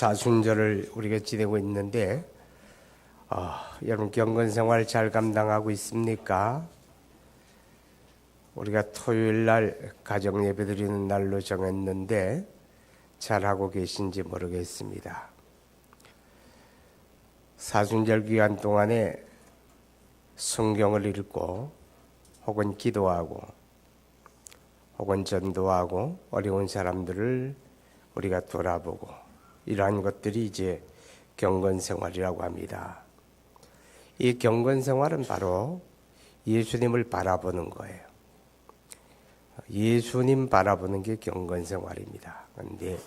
사순절을 우리가 지내고 있는데 여러분 경건생활 잘 감당하고 있습니까? 우리가 토요일 날 가정 예배 드리는 날로 정했는데 잘하고 계신지 모르겠습니다. 사순절 기간 동안에 성경을 읽고 혹은 기도하고 혹은 전도하고 어려운 사람들을 우리가 돌아보고 이러한 것들이 이제 경건생활이라고 합니다. 이 경건생활은 바로 예수님을 바라보는 거예요. 예수님 바라보는 게 경건생활입니다. 그런데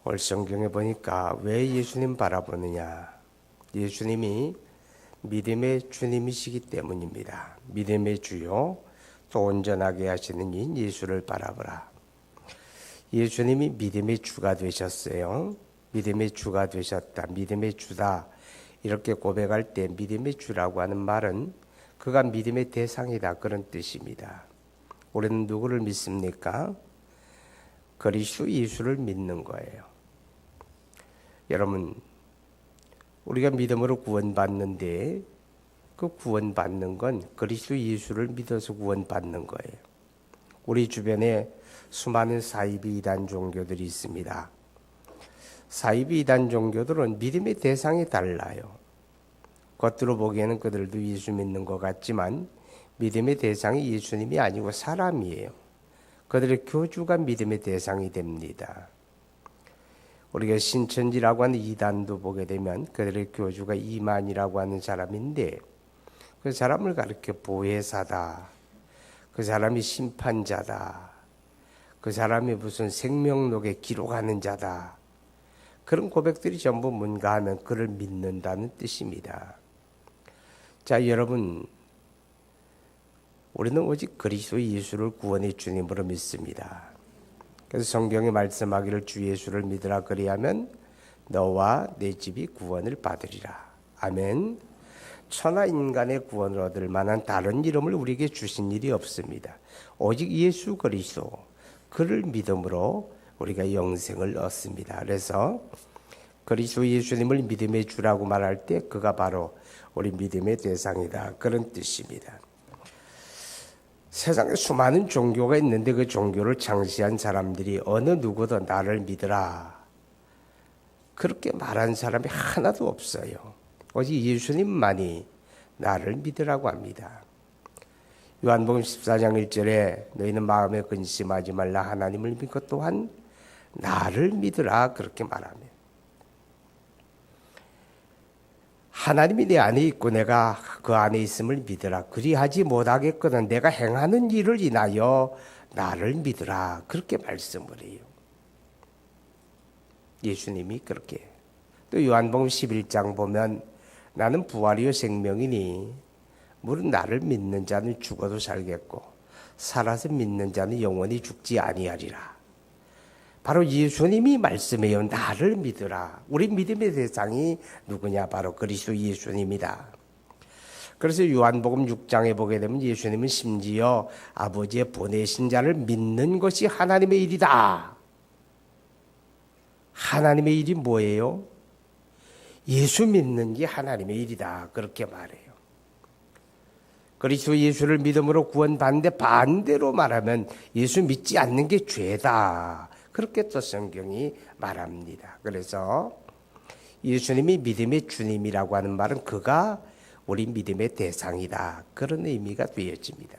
오늘 성경에 보니까 왜 예수님 바라보느냐? 예수님이 믿음의 주님이시기 때문입니다. 믿음의 주요 또 온전하게 하시는 이 예수를 바라보라. 예수님이 믿음의 주가 되셨어요. 믿음의 주가 되셨다. 믿음의 주다. 이렇게 고백할 때 믿음의 주라고 하는 말은 그가 믿음의 대상이다. 그런 뜻입니다. 우리는 누구를 믿습니까? 그리스도 예수를 믿는 거예요. 여러분, 우리가 믿음으로 구원받는데 그 구원받는 건 그리스도 예수를 믿어서 구원받는 거예요. 우리 주변에 수많은 사이비 이단 종교들이 있습니다. 사이비 이단 종교들은 믿음의 대상이 달라요. 겉으로 보기에는 그들도 예수 믿는 것 같지만 믿음의 대상이 예수님이 아니고 사람이에요. 그들의 교주가 믿음의 대상이 됩니다. 우리가 신천지라고 하는 이단도 보게 되면 그들의 교주가 이만이라고 하는 사람인데 그 사람을 가리켜 보혜사다. 그 사람이 심판자다. 그 사람이 무슨 생명록에 기록하는 자다. 그런 고백들이 전부 뭔가 하면 그를 믿는다는 뜻입니다. 자, 여러분, 우리는 오직 그리스도 예수를 구원의 주님으로 믿습니다. 그래서 성경이 말씀하기를 주 예수를 믿으라 그리하면 너와 내 집이 구원을 받으리라. 아멘. 천하 인간의 구원을 얻을 만한 다른 이름을 우리에게 주신 일이 없습니다. 오직 예수 그리스도 그를 믿음으로 우리가 영생을 얻습니다. 그래서 그리스도 예수님을 믿음의 주라고 말할 때 그가 바로 우리 믿음의 대상이다. 그런 뜻입니다. 세상에 수많은 종교가 있는데 그 종교를 창시한 사람들이 어느 누구도 나를 믿으라 그렇게 말한 사람이 하나도 없어요. 오직 예수님만이 나를 믿으라고 합니다. 요한복음 14장 1절에 너희는 마음에 근심하지 말라 하나님을 믿고 또한 나를 믿으라 그렇게 말합니다. 하나님이 내 안에 있고 내가 그 안에 있음을 믿으라. 그리하지 못하겠거든 내가 행하는 일을 인하여 나를 믿으라. 그렇게 말씀을 해요. 예수님이 그렇게. 또 요한복음 11장 보면 나는 부활이요 생명이니 무릇 나를 믿는 자는 죽어도 살겠고 살아서 믿는 자는 영원히 죽지 아니하리라. 바로 예수님이 말씀해요. 나를 믿으라. 우리 믿음의 대상이 누구냐? 바로 그리스도 예수님이다. 그래서 요한복음 6장에 보게 되면 예수님은 심지어 아버지의 보내신 자를 믿는 것이 하나님의 일이다. 하나님의 일이 뭐예요? 예수 믿는 게 하나님의 일이다. 그렇게 말해요. 그리스도 예수를 믿음으로 구원받는데 반대로 말하면 예수 믿지 않는 게 죄다. 그렇게 또 성경이 말합니다. 그래서 예수님이 믿음의 주님이라고 하는 말은 그가 우리 믿음의 대상이다. 그런 의미가 되어집니다.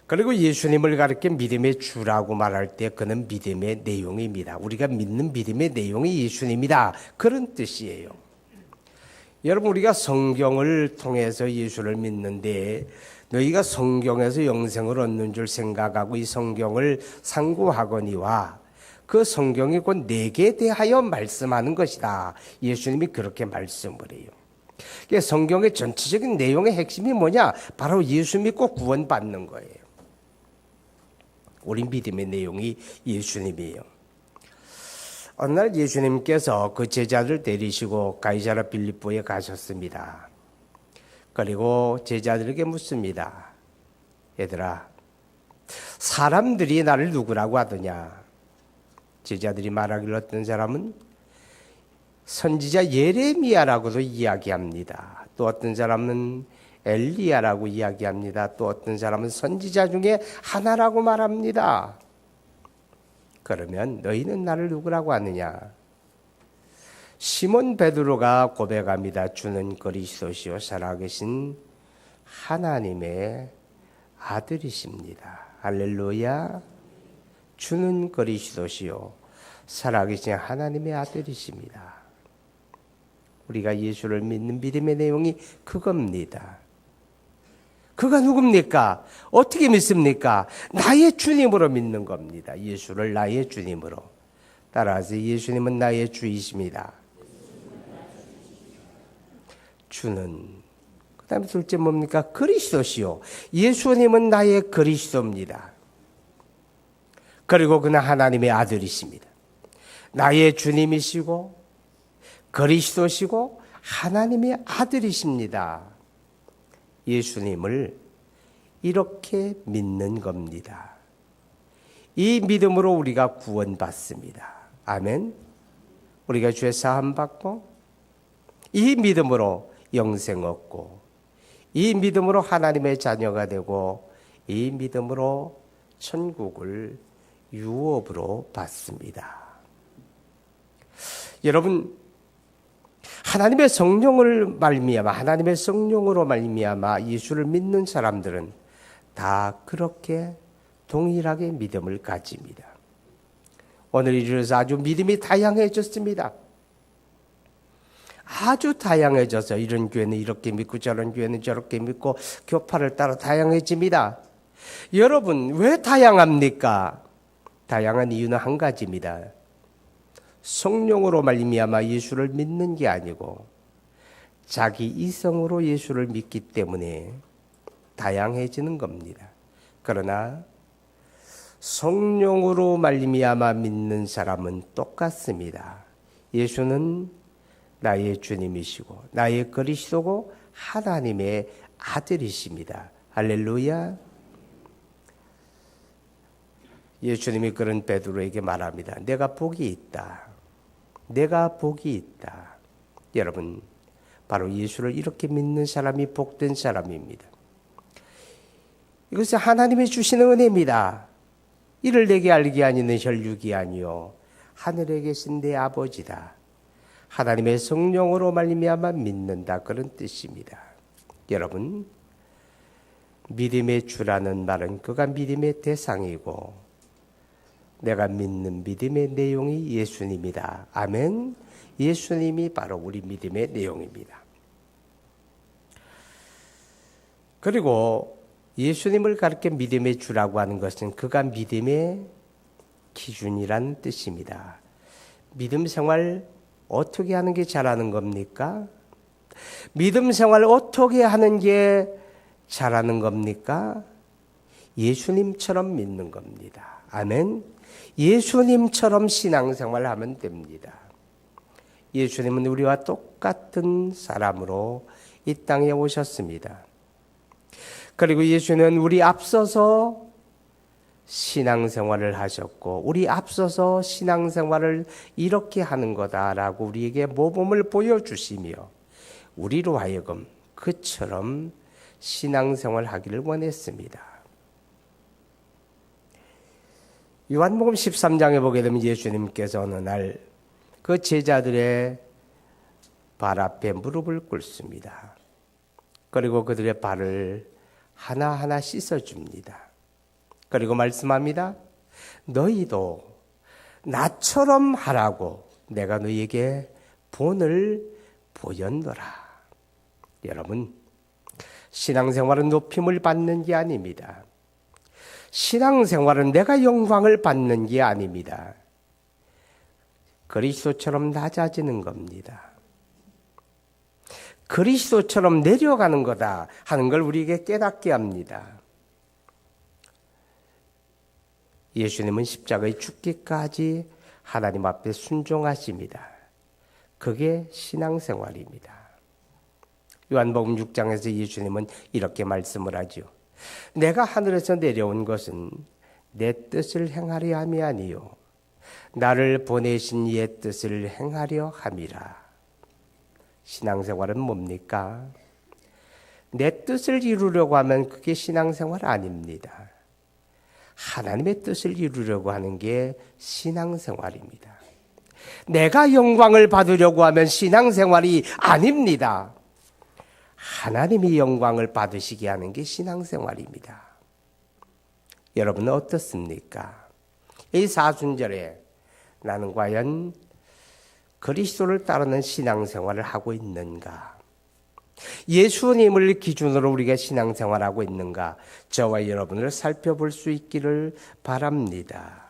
그리고 예수님을 가리켜 믿음의 주라고 말할 때 그는 믿음의 내용입니다. 우리가 믿는 믿음의 내용이 예수님이다. 그런 뜻이에요. 여러분, 우리가 성경을 통해서 예수를 믿는데 너희가 성경에서 영생을 얻는 줄 생각하고 이 성경을 상고하거니와 그 성경이 곧 내게 대하여 말씀하는 것이다. 예수님이 그렇게 말씀을 해요. 성경의 전체적인 내용의 핵심이 뭐냐? 바로 예수 믿고 구원받는 거예요. 우리 믿음의 내용이 예수님이에요. 어느 날 예수님께서 그 제자들 데리시고 가이사랴 빌립보에 가셨습니다. 그리고 제자들에게 묻습니다. 얘들아, 사람들이 나를 누구라고 하더냐? 제자들이 말하기를 어떤 사람은 선지자 예레미야라고도 이야기합니다. 또 어떤 사람은 엘리야라고 이야기합니다. 또 어떤 사람은 선지자 중에 하나라고 말합니다. 그러면 너희는 나를 누구라고 하느냐? 시몬 베드로가 고백합니다. 주는 그리스도시요 살아계신 하나님의 아들이십니다. 할렐루야. 주는 그리스도시요 살아계신 하나님의 아들이십니다. 우리가 예수를 믿는 믿음의 내용이 그겁니다. 그가 누굽니까? 어떻게 믿습니까? 나의 주님으로 믿는 겁니다. 예수를 나의 주님으로. 따라서 예수님은 나의 주이십니다. 주는. 그 다음에 둘째 뭡니까? 그리스도시요. 예수님은 나의 그리스도입니다. 그리고 그는 하나님의 아들이십니다. 나의 주님이시고 그리스도시고 하나님의 아들이십니다. 예수님을 이렇게 믿는 겁니다. 이 믿음으로 우리가 구원받습니다. 아멘. 우리가 죄 사함 받고 이 믿음으로 영생 얻고 이 믿음으로 하나님의 자녀가 되고 이 믿음으로 천국을 유업으로 받습니다. 여러분, 하나님의 성령을 말미암아 하나님의 성령으로 말미암아 예수를 믿는 사람들은 다 그렇게 동일하게 믿음을 가집니다. 오늘 이르러서 아주 믿음이 다양해졌습니다. 아주 다양해져서 이런 교회는 이렇게 믿고 저런 교회는 저렇게 믿고 교파를 따라 다양해집니다. 여러분, 왜 다양합니까? 다양한 이유는 한 가지입니다. 성령으로 말미암아 예수를 믿는 게 아니고 자기 이성으로 예수를 믿기 때문에 다양해지는 겁니다. 그러나 성령으로 말미암아 믿는 사람은 똑같습니다. 예수는 나의 주님이시고 나의 그리스도고 하나님의 아들이십니다. 할렐루야. 예수님이 그런 베드로에게 말합니다. 내가 복이 있다. 내가 복이 있다. 여러분, 바로 예수를 이렇게 믿는 사람이 복된 사람입니다. 이것은 하나님이 주시는 은혜입니다. 이를 내게 알게 하니는 혈육이 아니요 하늘에 계신 내 아버지다. 하나님의 성령으로 말미암아 믿는다. 그런 뜻입니다. 여러분, 믿음의 주라는 말은 그가 믿음의 대상이고 내가 믿는 믿음의 내용이 예수님이다. 아멘. 예수님이 바로 우리 믿음의 내용입니다. 그리고 예수님을 가르쳐 믿음의 주라고 하는 것은 그가 믿음의 기준이라는 뜻입니다. 믿음 생활 어떻게 하는 게 잘하는 겁니까? 믿음 생활 어떻게 하는 게 잘하는 겁니까? 예수님처럼 믿는 겁니다. 아멘. 예수님처럼 신앙생활을 하면 됩니다. 예수님은 우리와 똑같은 사람으로 이 땅에 오셨습니다. 그리고 예수는 우리 앞서서 신앙생활을 하셨고 우리 앞서서 신앙생활을 이렇게 하는 거다라고 우리에게 모범을 보여주시며 우리로 하여금 그처럼 신앙생활을 하기를 원했습니다. 요한복음 13장에 보게 되면 예수님께서 어느 날 그 제자들의 발 앞에 무릎을 꿇습니다. 그리고 그들의 발을 하나하나 씻어줍니다. 그리고 말씀합니다. 너희도 나처럼 하라고 내가 너희에게 본을 보였노라. 여러분, 신앙생활은 높임을 받는 게 아닙니다. 신앙생활은 내가 영광을 받는 게 아닙니다. 그리스도처럼 낮아지는 겁니다. 그리스도처럼 내려가는 거다 하는 걸 우리에게 깨닫게 합니다. 예수님은 십자가에 죽기까지 하나님 앞에 순종하십니다. 그게 신앙생활입니다. 요한복음 6장에서 예수님은 이렇게 말씀을 하죠. 내가 하늘에서 내려온 것은 내 뜻을 행하려 함이 아니요 나를 보내신 이의 뜻을 행하려 함이라. 신앙생활은 뭡니까? 내 뜻을 이루려고 하면 그게 신앙생활 아닙니다. 하나님의 뜻을 이루려고 하는 게 신앙생활입니다. 내가 영광을 받으려고 하면 신앙생활이 아닙니다. 하나님이 영광을 받으시게 하는 게 신앙생활입니다. 여러분은 어떻습니까? 이 사순절에 나는 과연 그리스도를 따르는 신앙생활을 하고 있는가? 예수님을 기준으로 우리가 신앙생활하고 있는가? 저와 여러분을 살펴볼 수 있기를 바랍니다.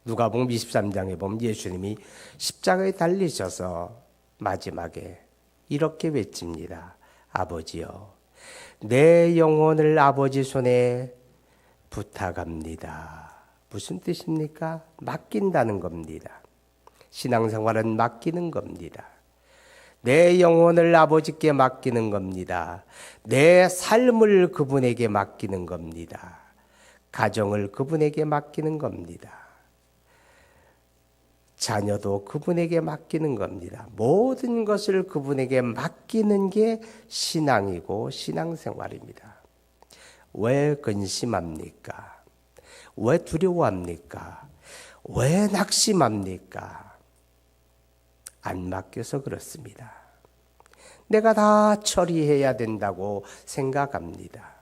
누가복음 23장에 보면 예수님이 십자가에 달리셔서 마지막에 이렇게 외칩니다. 아버지여, 내 영혼을 아버지 손에 부탁합니다. 무슨 뜻입니까? 맡긴다는 겁니다. 신앙생활은 맡기는 겁니다. 내 영혼을 아버지께 맡기는 겁니다. 내 삶을 그분에게 맡기는 겁니다. 가정을 그분에게 맡기는 겁니다. 자녀도 그분에게 맡기는 겁니다. 모든 것을 그분에게 맡기는 게 신앙이고 신앙생활입니다. 왜 근심합니까? 왜 두려워합니까? 왜 낙심합니까? 안 맡겨서 그렇습니다. 내가 다 처리해야 된다고 생각합니다.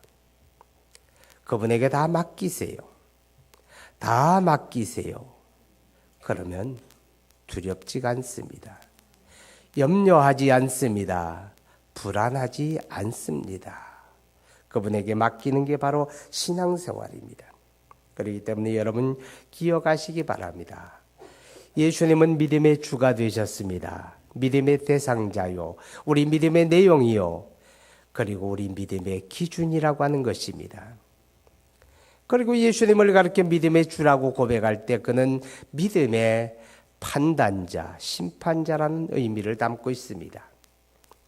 그분에게 다 맡기세요. 다 맡기세요. 그러면 두렵지가 않습니다. 염려하지 않습니다. 불안하지 않습니다. 그분에게 맡기는 게 바로 신앙생활입니다. 그렇기 때문에 여러분 기억하시기 바랍니다. 예수님은 믿음의 주가 되셨습니다. 믿음의 대상자요, 우리 믿음의 내용이요, 그리고 우리 믿음의 기준이라고 하는 것입니다. 그리고 예수님을 가르쳐 믿음의 주라고 고백할 때 그는 믿음의 판단자, 심판자라는 의미를 담고 있습니다.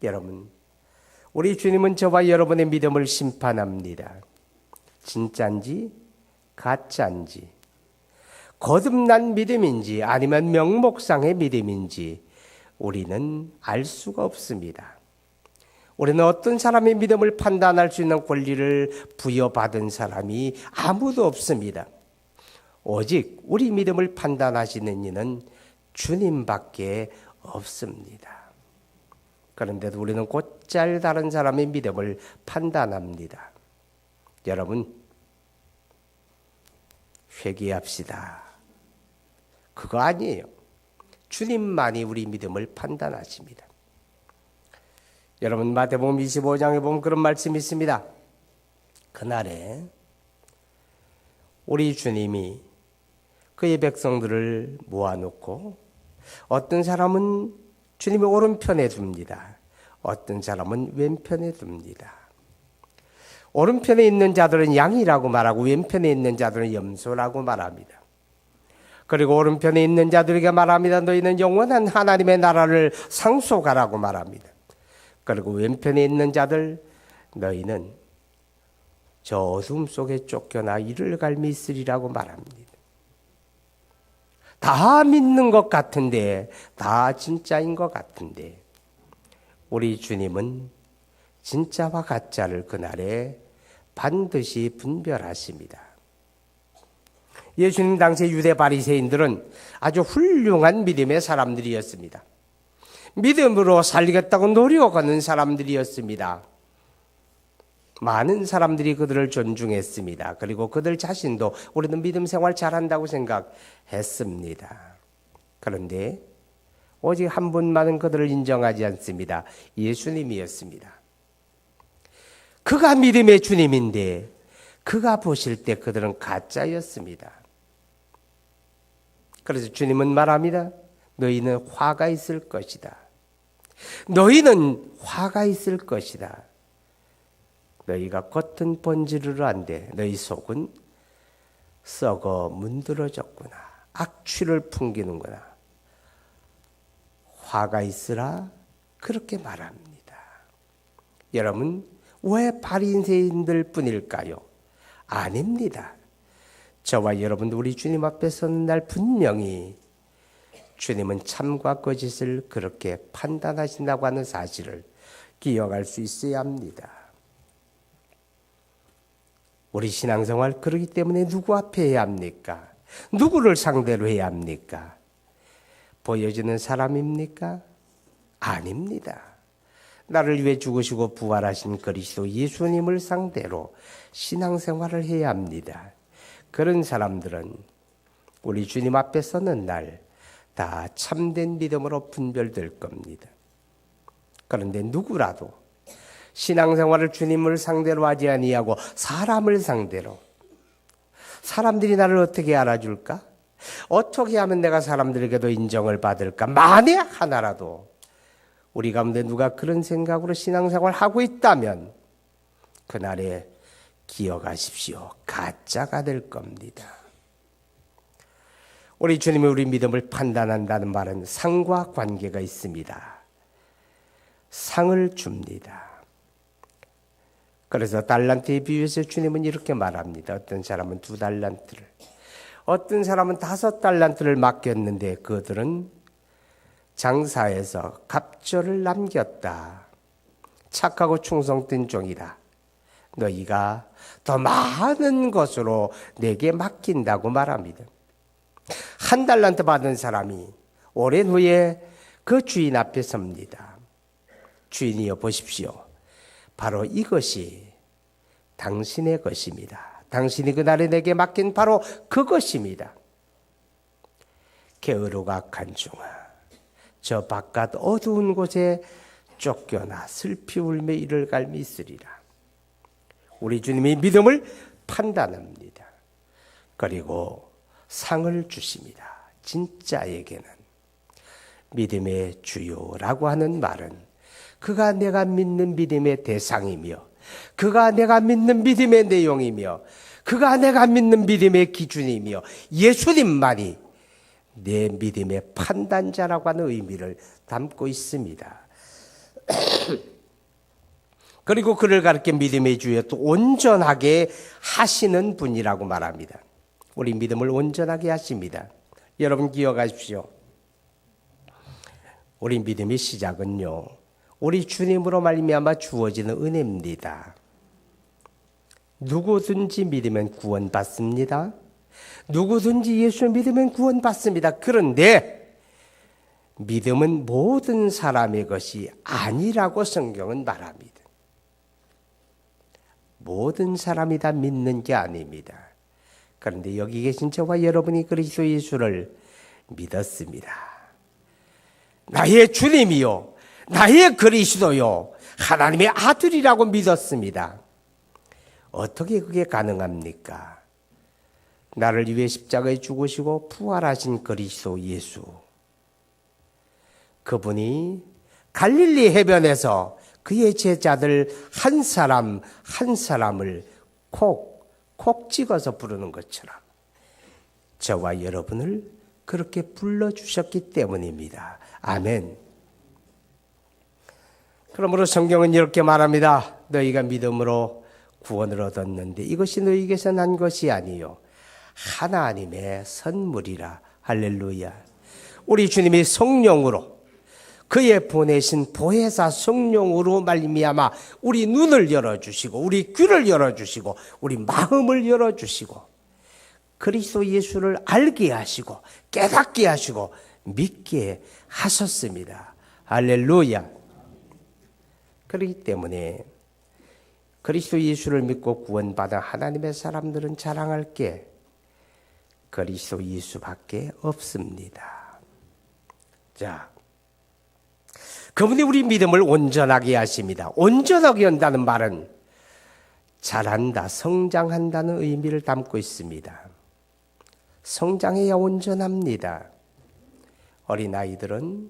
여러분, 우리 주님은 저와 여러분의 믿음을 심판합니다. 진짜인지 가짜인지, 거듭난 믿음인지 아니면 명목상의 믿음인지 우리는 알 수가 없습니다. 우리는 어떤 사람의 믿음을 판단할 수 있는 권리를 부여받은 사람이 아무도 없습니다. 오직 우리 믿음을 판단하시는 이는 주님밖에 없습니다. 그런데도 우리는 곧잘 다른 사람의 믿음을 판단합니다. 여러분, 회개합시다. 그거 아니에요. 주님만이 우리 믿음을 판단하십니다. 여러분, 마태복음 25장에 보면 그런 말씀이 있습니다. 그날에 우리 주님이 그의 백성들을 모아놓고 어떤 사람은 주님의 오른편에 둡니다. 어떤 사람은 왼편에 둡니다. 오른편에 있는 자들은 양이라고 말하고 왼편에 있는 자들은 염소라고 말합니다. 그리고 오른편에 있는 자들에게 말합니다. 너희는 영원한 하나님의 나라를 상속하라고 말합니다. 그리고 왼편에 있는 자들, 너희는 저 어둠 속에 쫓겨나 이를 갈미 있으리라고 말합니다. 다 믿는 것 같은데, 다 진짜인 것 같은데, 우리 주님은 진짜와 가짜를 그날에 반드시 분별하십니다. 예수님 당시 유대 바리새인들은 아주 훌륭한 믿음의 사람들이었습니다. 믿음으로 살겠다고 노력하는 사람들이었습니다. 많은 사람들이 그들을 존중했습니다. 그리고 그들 자신도 우리는 믿음 생활 잘한다고 생각했습니다. 그런데 오직 한 분만은 그들을 인정하지 않습니다. 예수님이었습니다. 그가 믿음의 주님인데 그가 보실 때 그들은 가짜였습니다. 그래서 주님은 말합니다. 너희는 화가 있을 것이다. 너희는 화가 있을 것이다. 너희가 겉은 번지르르 한데 너희 속은 썩어 문드러졌구나. 악취를 풍기는구나. 화가 있으라 그렇게 말합니다. 여러분, 왜 바리새인들 뿐일까요? 아닙니다. 저와 여러분도 우리 주님 앞에 서는 날 분명히 주님은 참과 거짓을 그렇게 판단하신다고 하는 사실을 기억할 수 있어야 합니다. 우리 신앙생활 그러기 때문에 누구 앞에 해야 합니까? 누구를 상대로 해야 합니까? 보여지는 사람입니까? 아닙니다. 나를 위해 죽으시고 부활하신 그리스도 예수님을 상대로 신앙생활을 해야 합니다. 그런 사람들은 우리 주님 앞에 서는 날 다 참된 믿음으로 분별될 겁니다. 그런데 누구라도 신앙생활을 주님을 상대로 하지 아니하고 사람을 상대로, 사람들이 나를 어떻게 알아줄까? 어떻게 하면 내가 사람들에게도 인정을 받을까? 만에 하나라도 우리 가운데 누가 그런 생각으로 신앙생활을 하고 있다면 그날에 기억하십시오. 가짜가 될 겁니다. 우리 주님이 우리 믿음을 판단한다는 말은 상과 관계가 있습니다. 상을 줍니다. 그래서 달란트에 비유해서 주님은 이렇게 말합니다. 어떤 사람은 2달란트를, 어떤 사람은 5달란트를 맡겼는데 그들은 장사해서 갑절을 남겼다. 착하고 충성된 종이다. 너희가 더 많은 것으로 내게 맡긴다고 말합니다. 1달란트 받은 사람이 오랜 후에 그 주인 앞에 섭니다. 주인이여 보십시오. 바로 이것이 당신의 것입니다. 당신이 그날에 내게 맡긴 바로 그것입니다. 게으르고 간중아, 저 바깥 어두운 곳에 쫓겨나 슬피 울며 이를 갈미 있으리라. 우리 주님이 믿음을 판단합니다. 그리고 상을 주십니다. 진짜에게는 믿음의 주요라고 하는 말은 그가 내가 믿는 믿음의 대상이며, 그가 내가 믿는 믿음의 내용이며, 그가 내가 믿는 믿음의 기준이며, 예수님만이 내 믿음의 판단자라고 하는 의미를 담고 있습니다. 그리고 그를 가르쳐 믿음의 주여 또 온전하게 하시는 분이라고 말합니다. 우리 믿음을 온전하게 하십니다. 여러분 기억하십시오. 우리 믿음의 시작은요, 우리 주님으로 말미암아 주어지는 은혜입니다. 누구든지 믿으면 구원받습니다. 누구든지 예수 믿으면 구원받습니다. 그런데 믿음은 모든 사람의 것이 아니라고 성경은 말합니다. 모든 사람이 다 믿는 게 아닙니다. 그런데 여기 계신 저와 여러분이 그리스도 예수를 믿었습니다. 나의 주님이요, 나의 그리스도요, 하나님의 아들이라고 믿었습니다. 어떻게 그게 가능합니까? 나를 위해 십자가에 죽으시고 부활하신 그리스도 예수, 그분이 갈릴리 해변에서 그의 제자들 한 사람 한 사람을 콕 찍어서 부르는 것처럼 저와 여러분을 그렇게 불러주셨기 때문입니다. 아멘. 그러므로 성경은 이렇게 말합니다. 너희가 믿음으로 구원을 얻었는데 이것이 너희에게서 난 것이 아니요 하나님의 선물이라. 할렐루야. 우리 주님이 성령으로, 그의 보내신 보혜사 성령으로 말미암아 우리 눈을 열어주시고, 우리 귀를 열어주시고, 우리 마음을 열어주시고, 그리스도 예수를 알게 하시고 깨닫게 하시고 믿게 하셨습니다. 할렐루야. 그렇기 때문에 그리스도 예수를 믿고 구원받은 하나님의 사람들은 자랑할 게 그리스도 예수밖에 없습니다. 자, 그분이 우리 믿음을 온전하게 하십니다. 온전하게 한다는 말은 자란다, 성장한다는 의미를 담고 있습니다. 성장해야 온전합니다. 어린아이들은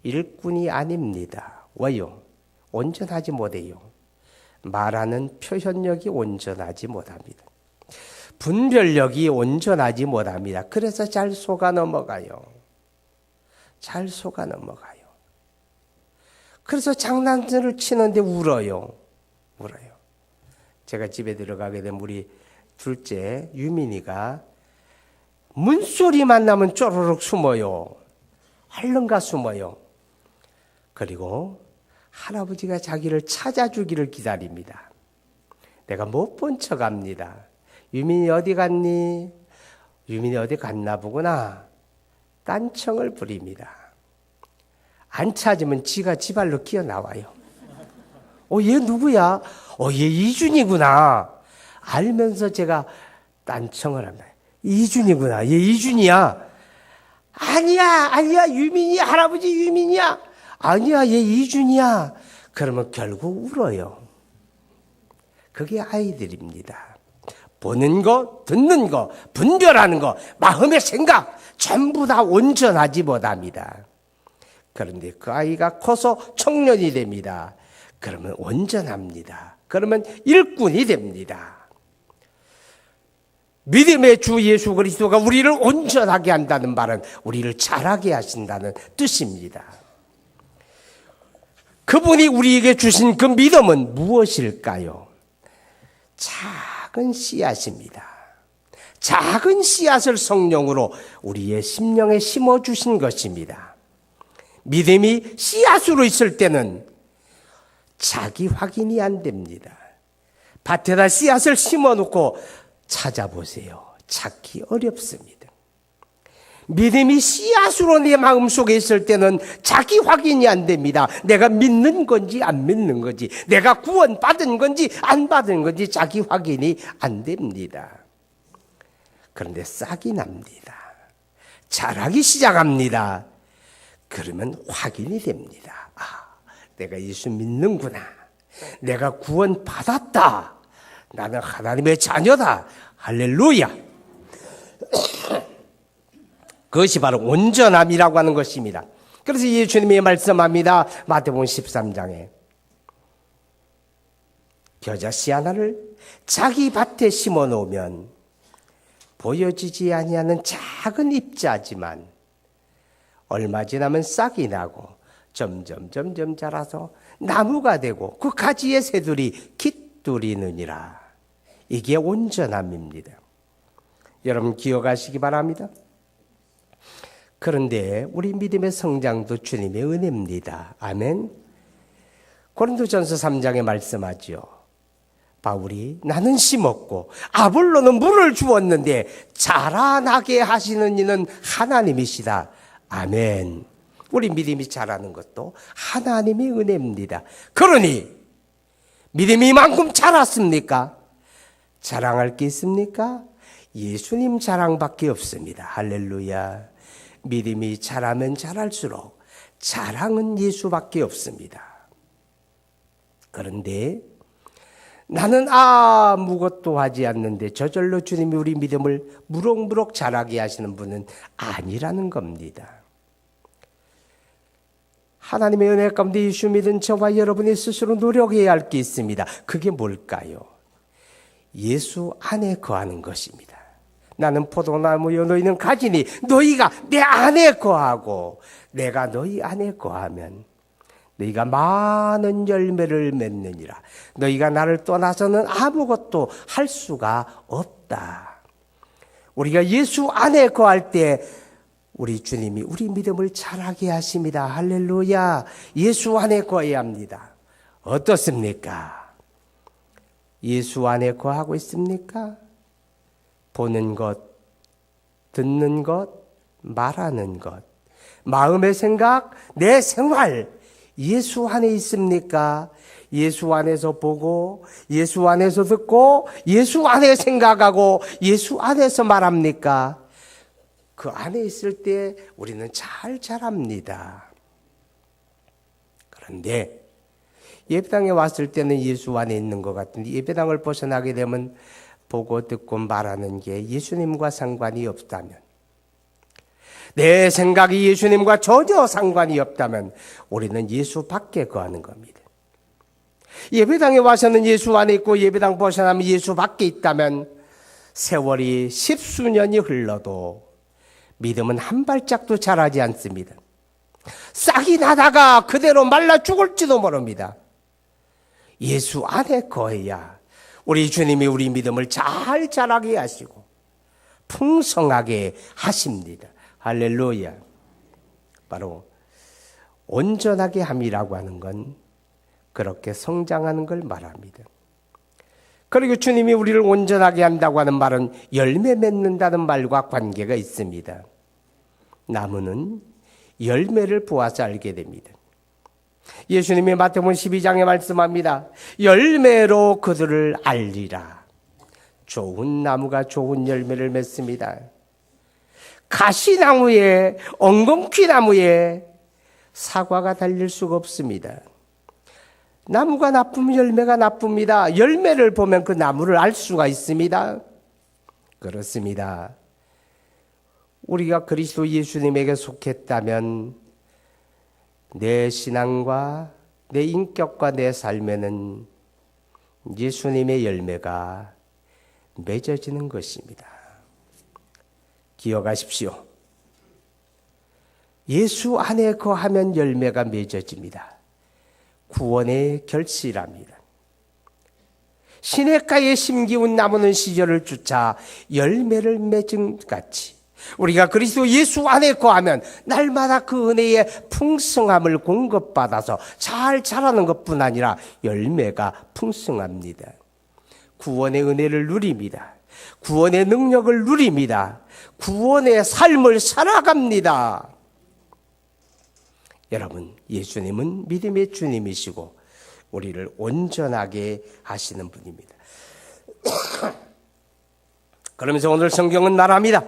일꾼이 아닙니다. 왜요? 온전하지 못해요. 말하는 표현력이 온전하지 못합니다. 분별력이 온전하지 못합니다. 그래서 잘 속아 넘어가요. 잘 속아 넘어가요. 그래서 장난질을 치는데 울어요. 제가 집에 들어가게 되면 우리 둘째 유민이가 문소리만 나면 쪼르륵 숨어요. 얼른가 숨어요. 그리고 할아버지가 자기를 찾아주기를 기다립니다. 내가 못 본 척 합니다. 유민이 어디 갔니? 유민이 어디 갔나 보구나. 딴청을 부립니다. 안 찾으면 지가 지발로 기어 나와요. 얘 누구야? 얘 이준이구나. 알면서 제가 딴청을 합니다. 이준이구나. 얘 이준이야. 아니야. 유민이 할아버지 유민이야. 아니야, 얘 이준이야. 그러면 결국 울어요. 그게 아이들입니다. 보는 거, 듣는 거, 분별하는 거, 마음의 생각 전부 다 온전하지 못합니다. 그런데 그 아이가 커서 청년이 됩니다. 그러면 온전합니다. 그러면 일꾼이 됩니다. 믿음의 주 예수 그리스도가 우리를 온전하게 한다는 말은 우리를 자라게 하신다는 뜻입니다. 그분이 우리에게 주신 그 믿음은 무엇일까요? 작은 씨앗입니다. 작은 씨앗을 성령으로 우리의 심령에 심어주신 것입니다. 믿음이 씨앗으로 있을 때는 자기 확인이 안 됩니다. 밭에다 씨앗을 심어놓고 찾아보세요. 찾기 어렵습니다. 믿음이 씨앗으로 내 마음속에 있을 때는 자기 확인이 안 됩니다. 내가 믿는 건지 안 믿는 건지, 내가 구원받은 건지 안 받은 건지 자기 확인이 안 됩니다. 그런데 싹이 납니다. 자라기 시작합니다. 그러면 확인이 됩니다. 내가 예수 믿는구나. 내가 구원받았다. 나는 하나님의 자녀다. 할렐루야. 그것이 바로 온전함이라고 하는 것입니다. 그래서 예수님이 말씀합니다. 마태복음 13장에 겨자씨 하나를 자기 밭에 심어 놓으면 보여지지 아니하는 작은 입자지만 얼마 지나면 싹이 나고 점점 자라서 나무가 되고 그 가지의 새들이 깃들이느니라. 이게 온전함입니다. 여러분 기억하시기 바랍니다. 그런데 우리 믿음의 성장도 주님의 은혜입니다. 아멘. 고린도전서 3장에 말씀하죠. 바울이 나는 심었고 아볼로는 물을 주었는데 자라나게 하시는 이는 하나님이시다. 아멘. 우리 믿음이 자라는 것도 하나님의 은혜입니다. 그러니 믿음이 이만큼 자랐습니까? 자랑할 게 있습니까? 예수님 자랑밖에 없습니다. 할렐루야. 믿음이 자라면 자랄수록 자랑은 예수밖에 없습니다. 그런데 나는 아무것도 하지 않는데 저절로 주님이 우리 믿음을 무럭무럭 자라게 하시는 분은 아니라는 겁니다. 하나님의 은혜 가운데 예수 믿은 저와 여러분이 스스로 노력해야 할 게 있습니다. 그게 뭘까요? 예수 안에 거하는 것입니다. 나는 포도나무여 너희는 가지니 너희가 내 안에 거하고 내가 너희 안에 거하면 너희가 많은 열매를 맺느니라. 너희가 나를 떠나서는 아무것도 할 수가 없다. 우리가 예수 안에 거할 때 우리 주님이 우리 믿음을 자라게 하십니다. 할렐루야. 예수 안에 거해야 합니다. 어떻습니까? 예수 안에 거하고 있습니까? 보는 것, 듣는 것, 말하는 것, 마음의 생각, 내 생활, 예수 안에 있습니까? 예수 안에서 보고, 예수 안에서 듣고, 예수 안에 생각하고, 예수 안에서 말합니까? 그 안에 있을 때 우리는 잘 자랍니다. 그런데 예배당에 왔을 때는 예수 안에 있는 것 같은데 예배당을 벗어나게 되면 보고 듣고 말하는 게 예수님과 상관이 없다면, 내 생각이 예수님과 전혀 상관이 없다면 우리는 예수 밖에 거하는 겁니다. 예배당에 와서는 예수 안에 있고 예배당 벗어나면 예수 밖에 있다면 세월이 10수년이 흘러도 믿음은 한 발짝도 자라지 않습니다. 싹이 나다가 그대로 말라 죽을지도 모릅니다. 예수 안에 거해야 우리 주님이 우리 믿음을 잘 자라게 하시고 풍성하게 하십니다. 할렐루야. 바로 온전하게 함이라고 하는 건 그렇게 성장하는 걸 말합니다. 그리고 주님이 우리를 온전하게 한다고 하는 말은 열매 맺는다는 말과 관계가 있습니다. 나무는 열매를 보아서 알게 됩니다. 예수님이 마태복음 12장에 말씀합니다. 열매로 그들을 알리라. 좋은 나무가 좋은 열매를 맺습니다. 가시나무에 엉겅퀴나무에 사과가 달릴 수가 없습니다. 나무가 나쁘면 열매가 나쁩니다. 열매를 보면 그 나무를 알 수가 있습니다. 그렇습니다. 우리가 그리스도 예수님에게 속했다면 내 신앙과 내 인격과 내 삶에는 예수님의 열매가 맺어지는 것입니다. 기억하십시오. 예수 안에 거하면 열매가 맺어집니다. 구원의 결실합니다. 시냇가에 심기운 나무는 시절을 쫓아 열매를 맺은 같이 우리가 그리스도 예수 안에 거하면 날마다 그 은혜의 풍성함을 공급받아서 잘 자라는 것뿐 아니라 열매가 풍성합니다. 구원의 은혜를 누립니다. 구원의 능력을 누립니다. 구원의 삶을 살아갑니다. 여러분, 예수님은 믿음의 주님이시고 우리를 온전하게 하시는 분입니다. 그러면서 오늘 성경은 말합니다.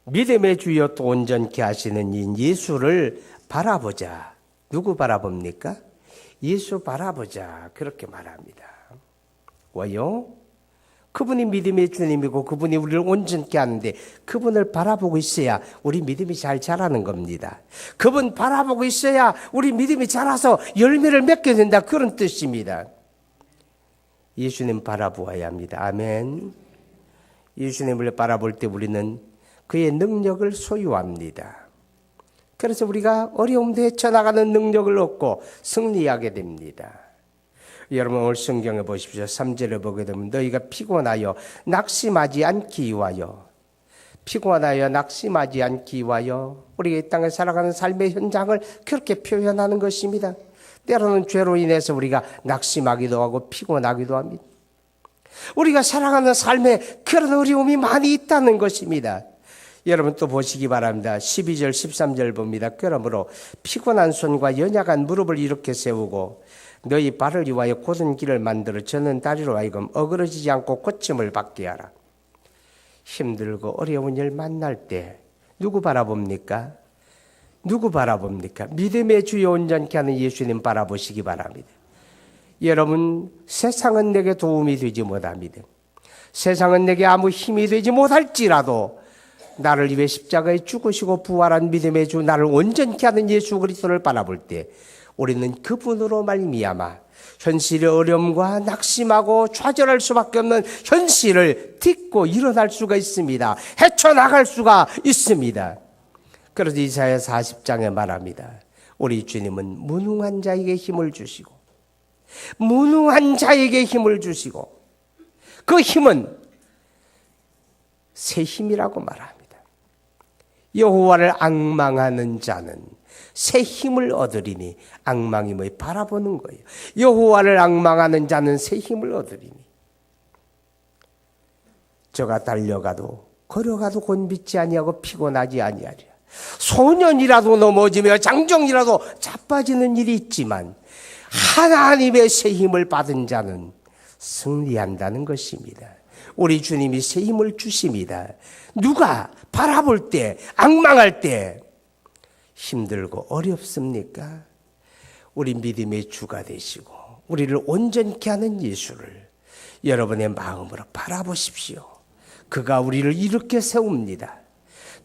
믿음의 주여 또 온전케 하시는 이 예수를 바라보자. 누구 바라봅니까? 예수 바라보자. 그렇게 말합니다. 왜요? 그분이 믿음의 주님이고 그분이 우리를 온전케 하는데 그분을 바라보고 있어야 우리 믿음이 잘 자라는 겁니다. 그분 바라보고 있어야 우리 믿음이 자라서 열매를 맺게 된다. 그런 뜻입니다. 예수님 바라보아야 합니다. 아멘. 예수님을 바라볼 때 우리는 그의 능력을 소유합니다. 그래서 우리가 어려움도 헤쳐나가는 능력을 얻고 승리하게 됩니다. 여러분 오늘 성경에 보십시오. 3절에 보게 되면 너희가 피곤하여 낙심하지 않기 위하여 피곤하여 낙심하지 않기 위하여 우리가 이 땅에 살아가는 삶의 현장을 그렇게 표현하는 것입니다. 때로는 죄로 인해서 우리가 낙심하기도 하고 피곤하기도 합니다. 우리가 살아가는 삶에 그런 어려움이 많이 있다는 것입니다. 여러분 또 보시기 바랍니다. 12절 13절 봅니다. 그러므로 피곤한 손과 연약한 무릎을 이렇게 세우고 너희 발을 위하여 곧은 길을 만들어 저는 다리로 하여금 어그러지지 않고 고침을 받게 하라. 힘들고 어려운 일 만날 때 누구 바라봅니까? 누구 바라봅니까? 믿음의 주여 온전케 하는 예수님 바라보시기 바랍니다. 여러분 세상은 내게 도움이 되지 못합니다. 세상은 내게 아무 힘이 되지 못할지라도 나를 위해 십자가에 죽으시고 부활한 믿음의 주 나를 온전케 하는 예수 그리스도를 바라볼 때 우리는 그분으로 말미암아 현실의 어려움과 낙심하고 좌절할 수밖에 없는 현실을 딛고 일어날 수가 있습니다. 헤쳐나갈 수가 있습니다. 그래서 이사야 40장에 말합니다. 우리 주님은 무능한 자에게 힘을 주시고 무능한 자에게 힘을 주시고 그 힘은 새 힘이라고 말합니다. 여호와를 앙망하는 자는 새 힘을 얻으리니 앙망이 뭐 바라보는 거예요. 여호와를 앙망하는 자는 새 힘을 얻으리니 저가 달려가도 걸어가도 곤비지 아니하고 피곤하지 아니하리라. 소년이라도 넘어지며 장정이라도 자빠지는 일이 있지만 하나님의 새 힘을 받은 자는 승리한다는 것입니다. 우리 주님이 새 힘을 주십니다. 누가 바라볼 때 앙망할 때 힘들고 어렵습니까? 우리 믿음의 주가 되시고 우리를 온전케 하는 예수를 여러분의 마음으로 바라보십시오. 그가 우리를 이렇게 세웁니다.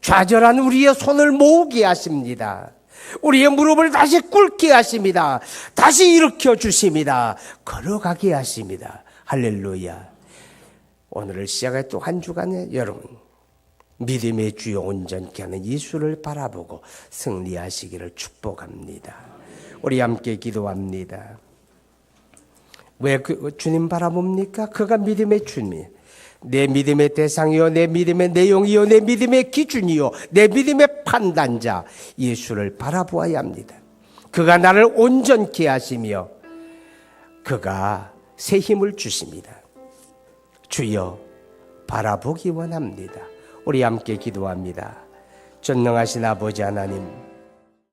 좌절한 우리의 손을 모으게 하십니다. 우리의 무릎을 다시 꿇게 하십니다. 다시 일으켜 주십니다. 걸어가게 하십니다. 할렐루야. 오늘을 시작해 또 한 주간에 여러분 믿음의 주여 온전케 하는 예수를 바라보고 승리하시기를 축복합니다. 우리 함께 기도합니다. 왜 주님 바라봅니까? 그가 믿음의 주님. 내 믿음의 대상이요, 내 믿음의 내용이요, 내 믿음의 기준이요, 내 믿음의 판단자 예수를 바라보아야 합니다. 그가 나를 온전케 하시며 그가 새 힘을 주십니다. 주여 바라보기 원합니다. 우리 함께 기도합니다. 전능하신 아버지 하나님,